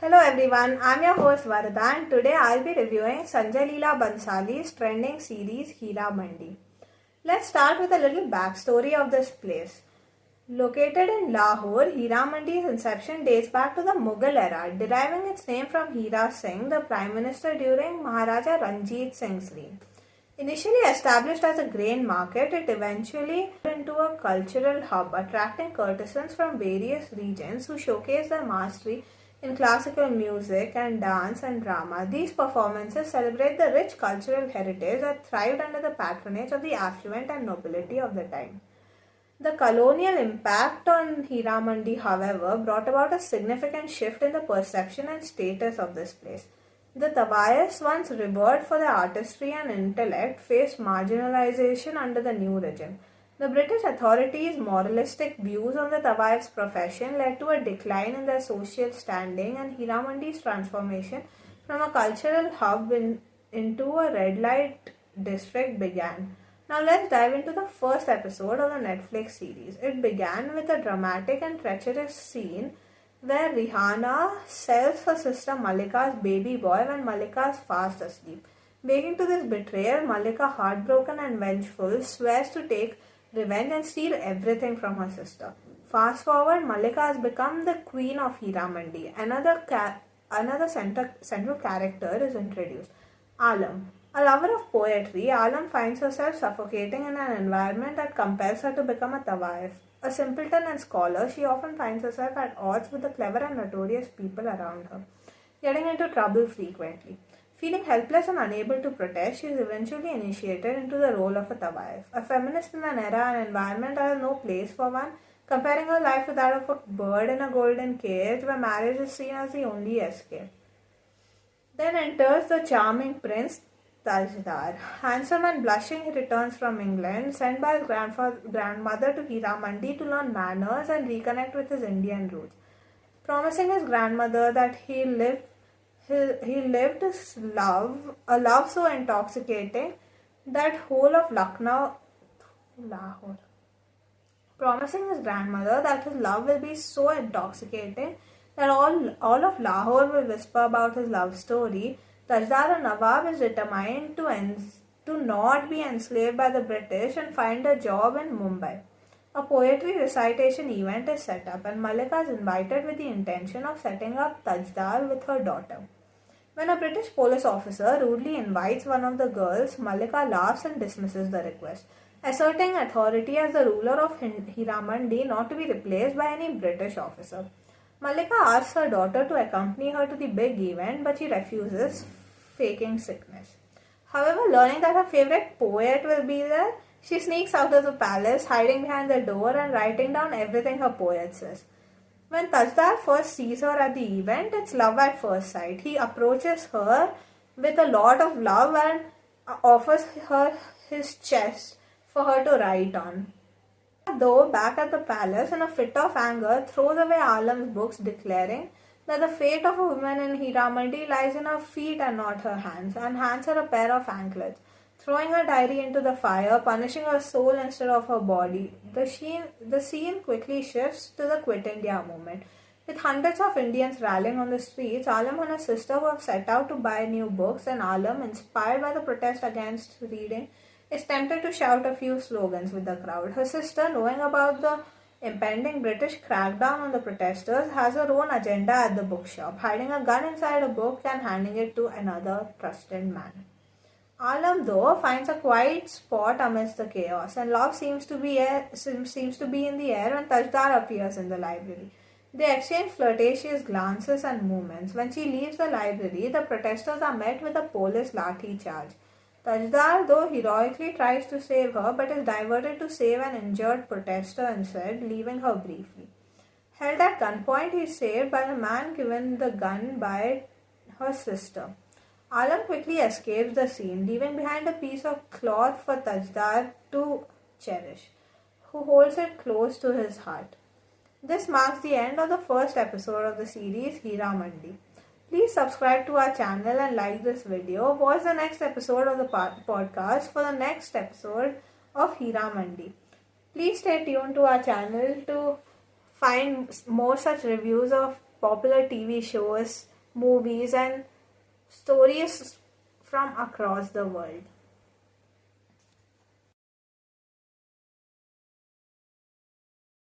Hello everyone, I'm your host Varda and today I'll be reviewing Sanjay Leela Bansali's trending series Heeramandi. Let's start with a little backstory of this place. Located in Lahore, Heeramandi's inception dates back to the Mughal era, deriving its name from Heera Singh, the Prime Minister during Maharaja Ranjit Singh's reign. Initially established as a grain market, it eventually turned into a cultural hub, attracting courtesans from various regions who showcase their mastery in classical music and dance and drama. These performances celebrate the rich cultural heritage that thrived under the patronage of the affluent and nobility of the time. The colonial impact on Heeramandi, however, brought about a significant shift in the perception and status of this place. The Tawais, once revered for their artistry and intellect, faced marginalization under the new regime. The British authorities' moralistic views on the Tawais' profession led to a decline in their social standing, and Heeramandi's transformation from a cultural hub into a red light district began. Now let's dive into the first episode of the Netflix series. It began with a dramatic and treacherous scene where Rihanna sells her sister Malika's baby boy when Malika is fast asleep. Waking to this betrayal, Malika, heartbroken and vengeful, swears to take revenge and steal everything from her sister. Fast forward, Malika has become the queen of Heeramandi. Another central character is introduced, Alam. A lover of poetry, Alam finds herself suffocating in an environment that compels her to become a Tawaif. A simpleton and scholar, she often finds herself at odds with the clever and notorious people around her, getting into trouble frequently. Feeling helpless and unable to protest, she is eventually initiated into the role of a Tawaif, a feminist in an era and environment that has no place for one, comparing her life to that of a bird in a golden cage where marriage is seen as the only escape. Then enters the charming prince Tajdar. Handsome and blushing, he returns from England, sent by his grandmother to Heeramandi to learn manners and reconnect with his Indian roots, promising his grandmother that he lived his love, a love so intoxicating that whole of Lahore. Promising his grandmother that his love will be so intoxicating that all of Lahore will whisper about his love story. Tajdar Nawab is determined to not be enslaved by the British and find a job in Mumbai. A poetry recitation event is set up and Malika is invited with the intention of setting up Tajdar with her daughter. When a British police officer rudely invites one of the girls, Malika laughs and dismisses the request, asserting authority as the ruler of Heeramandi, not to be replaced by any British officer. Malika asks her daughter to accompany her to the big event, but she refuses, faking sickness. However, learning that her favorite poet will be there, she sneaks out of the palace, hiding behind the door and writing down everything her poet says. When Tajdar first sees her at the event, it's love at first sight. He approaches her with a lot of love and offers her his chest for her to write on. Though back at the palace, in a fit of anger, throws away Alam's books, declaring that the fate of a woman in Heeramandi lies in her feet and not her hands, and hands her a pair of anklets, throwing her diary into the fire, punishing her soul instead of her body. The scene quickly shifts to the Quit India movement. With hundreds of Indians rallying on the streets, Alam and her sister who have set out to buy new books, and Alam, inspired by the protest against reading, is tempted to shout a few slogans with the crowd. Her sister, knowing about the impending British crackdown on the protesters, has her own agenda at the bookshop, hiding a gun inside a book and handing it to another trusted man. Alam, though, finds a quiet spot amidst the chaos, and love seems to be in the air when Tajdar appears in the library. They exchange flirtatious glances and movements. When she leaves the library, the protesters are met with a police lathi charge. Tajdar, though, heroically tries to save her, but is diverted to save an injured protester instead, leaving her briefly. Held at gunpoint, he is saved by the man given the gun by her sister. Alam quickly escapes the scene, leaving behind a piece of cloth for Tajdar to cherish, who holds it close to his heart. This marks the end of the first episode of the series Heeramandi. Please subscribe to our channel and like this video. Watch the next episode of the podcast for the next episode of Heeramandi. Please stay tuned to our channel to find more such reviews of popular TV shows movies, and stories from across the world.